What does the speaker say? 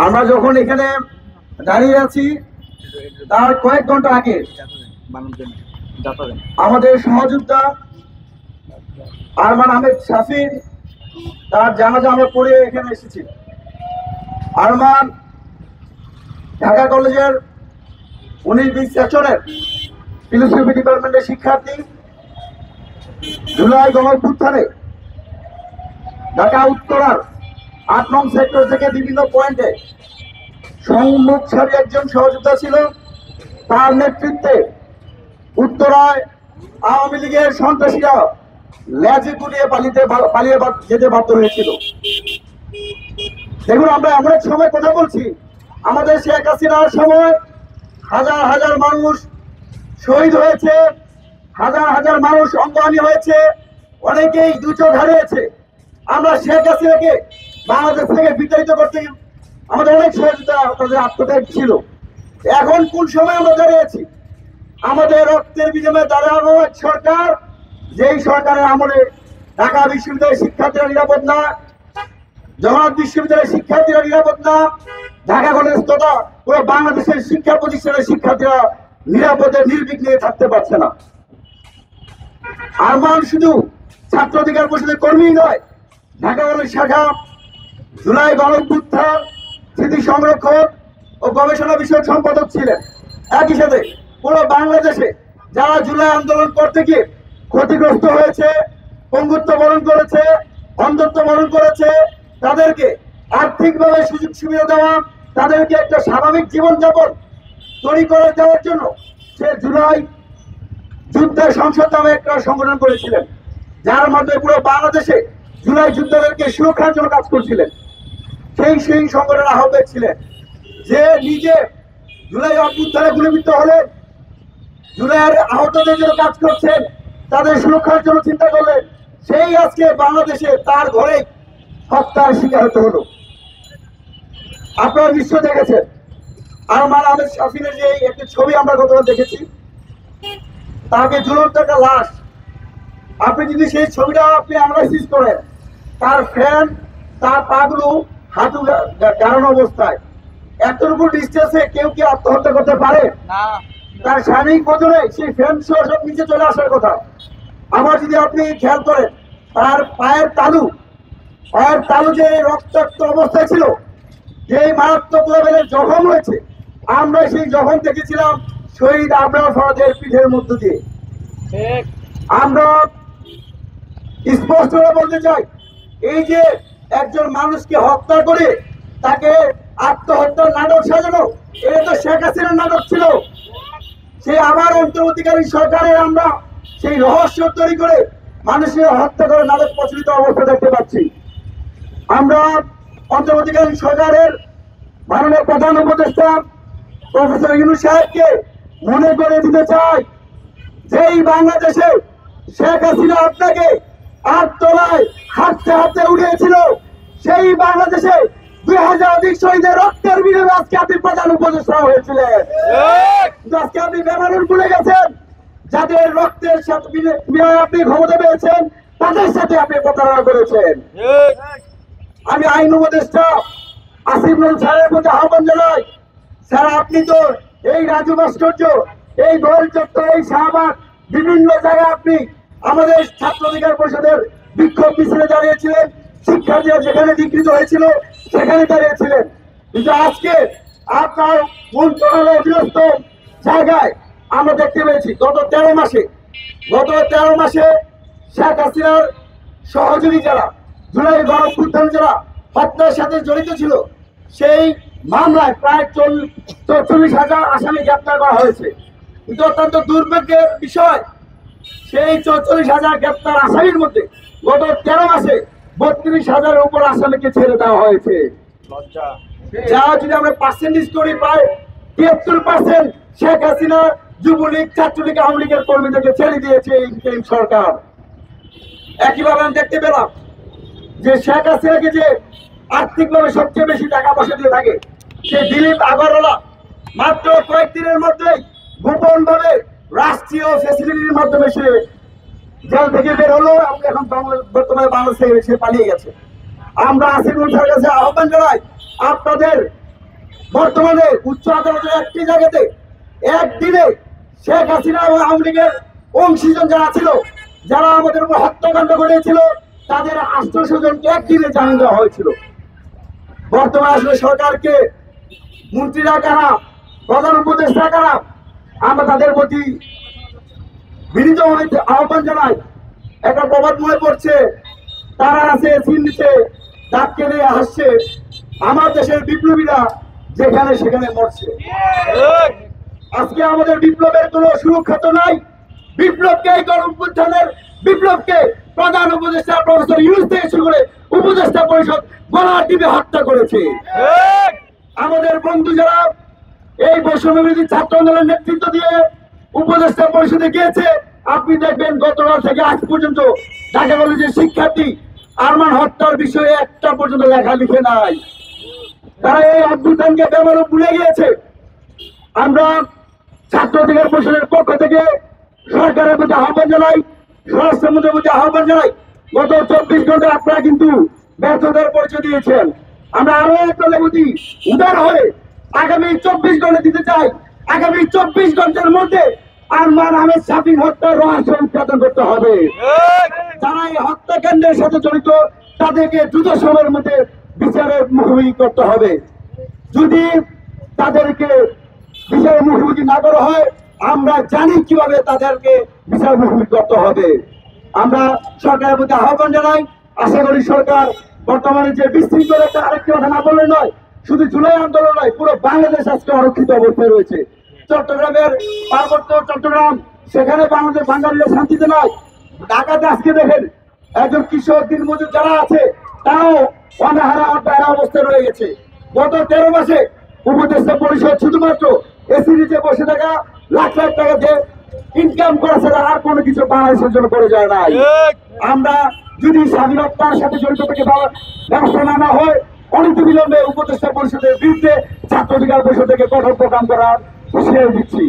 আমরা যখন এখানে দাঁড়িয়ে আছি তার কয়েক ঘন্টা আগে আমাদের সহযোদ্ধা আরমান আহমেদ শাফির তার জানাজা আমরা পড়ে এখানে এসেছি। আরমান ঢাকা কলেজের 19-20 সেকশনের ফিলোসফি ডিপার্টমেন্টের শিক্ষার্থী। জুলাই গণঅভ্যুত্থানে ঢাকা উত্তরার 8 নং সেক্টর থেকে বিভিন্ন পয়েন্টে সম্মুখসারী একজন সহযোদ্ধা ছিল। তার নেতৃত্বে উত্তরায় আওয়ামী লীগের সন্ত্রাসীরা লেজে গুটিয়ে পালিয়ে যেতে বাধ্য হয়েছিল। দেখুন, আমরা এমন এক সময় কথা বলছি, আমাদের শেখ হাসিনার সময় হাজার হাজার মানুষ শহীদ হয়েছে, হাজার হাজার মানুষ অঙ্গহানি হয়েছে, অনেকেই দু চোখ হারিয়েছে। আমরা শেখ হাসিনাকে বাংলাদেশ থেকে বিতাড়িত করতে আমাদের অনেক সহযোগিতা, তাদের আত্মত্যাগ ছিল। এখন কোন সময় আমরা দাঁড়িয়েছি? আমাদের রক্তের বিনিময়ে দাঁড়ানো এক সরকার, যেই সরকারের আমলে ঢাকা বিশ্ববিদ্যালয়ের শিক্ষার্থীরা নিরাপদ না, জগন্নাথ বিশ্ববিদ্যালয়ের শিক্ষার্থীরা নিরাপদ না, ঢাকা কলেজ তথা পুরো বাংলাদেশের শিক্ষা প্রতিষ্ঠানের শিক্ষার্থীরা নিরাপদে নির্বিঘ্নে থাকতে পারছে না। আরমান শুধু ছাত্র অধিকার পরিষদের কর্মী নয়, ঢাকা কলেজ শাখা জুলাই গণঅভ্যুত্থান স্মৃতি সংরক্ষণ ও গবেষণা বিষয়ক সম্পাদক ছিলেন। একই সাথে পুরো বাংলাদেশে যারা জুলাই আন্দোলন করতে গিয়ে ক্ষতিগ্রস্ত হয়েছে, পঙ্গুত্ব বরণ করেছে, অন্ধত্ব বরণ করেছে, তাদেরকে আর্থিকভাবে সুযোগ সুবিধা দেওয়া, তাদেরকে একটা স্বাভাবিক জীবনযাপন তৈরি করে দেওয়ার জন্য সে জুলাই যুদ্ধের সংসদ নামে একটা সংগঠন করেছিলেন, যার মাধ্যমে পুরো বাংলাদেশে জুলাই যুদ্ধদেরকে সুরক্ষার জন্য কাজ করছিলেন। সেই সংগঠনের আহ্বায়ক ছিলেন, যে নিজে জুলাই অভ্যুত্থানে গুলিবিদ্ধ হলেন, জুলাইয়ের আহতদের জন্য কাজ করছেন, তাদের সুরক্ষার জন্য চিন্তা করলেন। সেই আজকে বাংলাদেশে তার ঘরে হত্যার শিকার হতে হলো। আপনারা নিশ্চয় দেখেছেন আরমান আহমেদ শাফিনের যে একটি ছবি আমরা গতকাল দেখেছি, তাকে ঝুলন্ত একটা লাশ। আপনি যদি সেই ছবিটা আপনি অ্যানালাইসিস করেন, তার ফ্যান, তার পাগুলো হাঁটু গাড়ানো অবস্থায়, এতটুকু ডিস্টেন্সে কেউ কি আত্মহত্যা করতে পারে? তার শারীরিক বদলে সেই ফ্যান সহ সব নিচে চলে আসার কথা। আবার যদি আপনি খেয়াল করেন, তার পায়ের তালু যে রক্তাক্ত অবস্থায় ছিল, যে মারাত্মক লেভেলের জখম হয়েছে, আমরা সেই জখম দেখেছিলাম শহীদ আবরার ফরাজের পিঠের মধ্য দিয়ে। আমরা স্পষ্ট বলতে চাই, এই যে একজন মানুষকে হত্যা করে তাকে আত্মহত্যার নাটক সাজানো, এটা তো শেখ হাসিনার নাটক ছিল। সে আবার অন্তর্বর্তীকালী সরকারের আমরা সেই রহস্য তৈরি করে মানুষের হত্যা করে নাটক প্রচলিত অবস্থা দেখতে পাচ্ছি। আমরা অন্তর্বর্তীকালীন সরকারের মাননীয় প্রধান উপদেষ্টা প্রফেসর ইউনূস সাহেবকে মনে করে দিতে চাই, যেই বাংলাদেশে শেখ হাসিনা আপনাকে আটতলায় হাঁটতে হাঁটতে উঠিয়েছিল, সেই বাংলাদেশে 2000 অধিক শহীদের রক্তের বিনিময়ে আজকে আপনি প্রধান উপদেষ্টা হয়েছিলেন। আজকে আপনি বেমানুর ভুলে গেছেন, যাদের রক্তের সাথে বিনিময়ে আপনি ক্ষমতা পেয়েছেন, তাদের সাথে আপনি প্রতারণা করেছেন। আমি আইন উপদেষ্টা আসিফ নজরুল স্যারের প্রতি আহ্বান জানাই, স্যার আপনি তো এই রাজু ভাস্কর্য, এই গোল চত্বর, এই শাহবাগ, বিভিন্ন জায়গায় আপনি আমাদের ছাত্র অধিকার পরিষদের বিক্ষোভ মিছিলে দাঁড়িয়েছিলেন, শিক্ষার্থীরা যেখানে বিকৃত হয়েছিল সেখানে দাঁড়িয়েছিলেন। কিন্তু আজকে আপনার মন্ত্রণালয় অধীনস্থ জায়গায় আমরা দেখতে পেয়েছি গত 13 মাসে শেখ হাসিনার সহযোগী যারা জুলাই গণঅভ্যুত্থান যারা হত্যার সাথে জড়িত ছিল, সেই মামলায় প্রায় 44,000 আসামি গ্রেপ্তার করা হয়েছে। কিন্তু অত্যন্ত দুর্ভাগ্যের বিষয়, সেই 44,000 গ্রেপ্তার আসামির মধ্যে গত 13 মাসে 32,000-এর উপর আসামিকে ছেড়ে দেওয়া হয়েছে। যা যদি আমরা পার্সেন্টেজ করি, প্রায় 73% শেখ হাসিনা, যুবলীগ, ছাত্রলীগ, আওয়ামী লীগের কর্মীদেরকে ছেড়ে দিয়েছে এই সরকার। একইভাবে আমি দেখতে পেলাম যে শেখ হাসিনাকে যে আর্থিকভাবে সবচেয়ে বেশি টাকা পয়সা দিয়ে থাকে সে দিলীপ আগরওয়ালা মাত্র কয়েকদিনের মধ্যেই গোপন ভাবে রাষ্ট্রীয় ফ্যাসিলিটির মাধ্যমে সে জেল থেকে বের হলো এবং এখন বর্তমানে বাংলাদেশে সে পালিয়ে গেছে। আমরা আসিফুল স্যারের কাছে আহ্বান জানাই, আপনাদের বর্তমানে উচ্চ আদালতের একটি জায়গাতে একদিনে শেখ হাসিনা এবং আওয়ামী লীগের অংশীজন যারা ছিল, যারা আমাদের উপর হত্যাকাণ্ড ঘটিয়েছিল, তাদের ৮০০ জনকে একদিনে জামিন দেওয়া হয়েছিল। বর্তমানে আসলে সরকারকে মন্ত্রীরা কারা, প্রধান উপদেষ্টা কারা, আমরা তাদের প্রতি বিনীত আহ্বান জানাই। একটা প্রবাদ মনে পড়ছে, তারা আছে চিনছে, দাঁত কেটে হাসছে, আমার দেশের বিপ্লবীরা যেখানে সেখানে মরছে। আজকে আমাদের বিপ্লবের কোনো সুরক্ষা তো নাই। বিপ্লবকে এই গণঅভ্যুত্থানের বিপ্লবকে প্রধান উপদেষ্টা প্রফেসর ইউনূস থেকে শুরু করে উপদেষ্টা পরিষদ গলা টিপে হত্যা করেছে। আমাদের বন্ধু যারা এই বৈষম্যবিরোধী ছাত্র আন্দোলনের নেতৃত্ব দিয়ে উপদেষ্টা পরিষদে গিয়েছে, আপনি দেখবেন গতকাল থেকে আজ পর্যন্ত ঢাকা কলেজের শিক্ষার্থী আরমান হত্যার বিষয়ে একটা পর্যন্ত লেখা লিখে নাই। তারা এই অভ্যুত্থানকে ব্যবহার ভুলে গিয়েছে। আমরা ছাত্র অধিকার পরিষদের পক্ষ থেকে সরকারের প্রতি আহ্বান জানাই, স্বরাষ্ট্রমন্ত্রীর প্রতি আহ্বান জানাই, গত ২৪ ঘন্টা আপনারা কিন্তু ব্যর্থতার পরিচয় দিয়েছেন। আমরা আরো একটা লেবুতি উদার হয়ে আগামী ২৪ ঘন্টা দিতে চাই। আগামী ২৪ ঘন্টার মধ্যে আরমান আহমেদ শাফিন হত্যার রহস্য উদ্ঘাটন করতে হবে। যারা এই হত্যাকাণ্ডের সাথে জড়িত তাদেরকে দ্রুত সময়ের মধ্যে বিচারের মুখোমুখি করতে হবে। যদি তাদেরকে বিচারের মুখোমুখি না করা হয়, আমরা জানি কিভাবে তাদেরকে বিচার মুখোমুখি করতে হবে। আমরা সরকারের প্রতি আহ্বান জানাই, আশা করি সরকার বর্তমানে যে বিশৃঙ্খল একটা আরেকটি কথা না বললে নয়, শুধু জুলাই আন্দোলন নয়, পুরো বাংলাদেশ আজকে অরক্ষিত অবস্থায় রয়েছে। চট্টগ্রামের পার্বত্য চট্টগ্রাম, সেখানে বাংলাদেশ বাঙালিরা শান্তিতে নয়। ঢাকাতে আজকে দেখেন একজন কৃষক দিনমজুর যারা আছে তারাও অনাহারা অর্ধাহারা অবস্থায় রয়ে গেছে। গত 13 মাসে উপদেষ্টা পরিষদ শুধুমাত্র এসি নিচে বসে থাকা লাখ লাখ টাকা দিয়ে ইনকাম করা ছাড়া আর কোনো কিছু বাংলাদেশের জন্য করে যায় নাই। আমরা যদি স্বাধীনতার সাথে জড়িত থেকে ব্যবস্থা না হয়, অনতিবিলম্বে উপদেষ্টা পরিষদের বিরুদ্ধে ছাত্র অধিকার পরিষদ থেকে কঠোর প্রোগ্রাম করার হুঁশিয়ারি দিচ্ছি।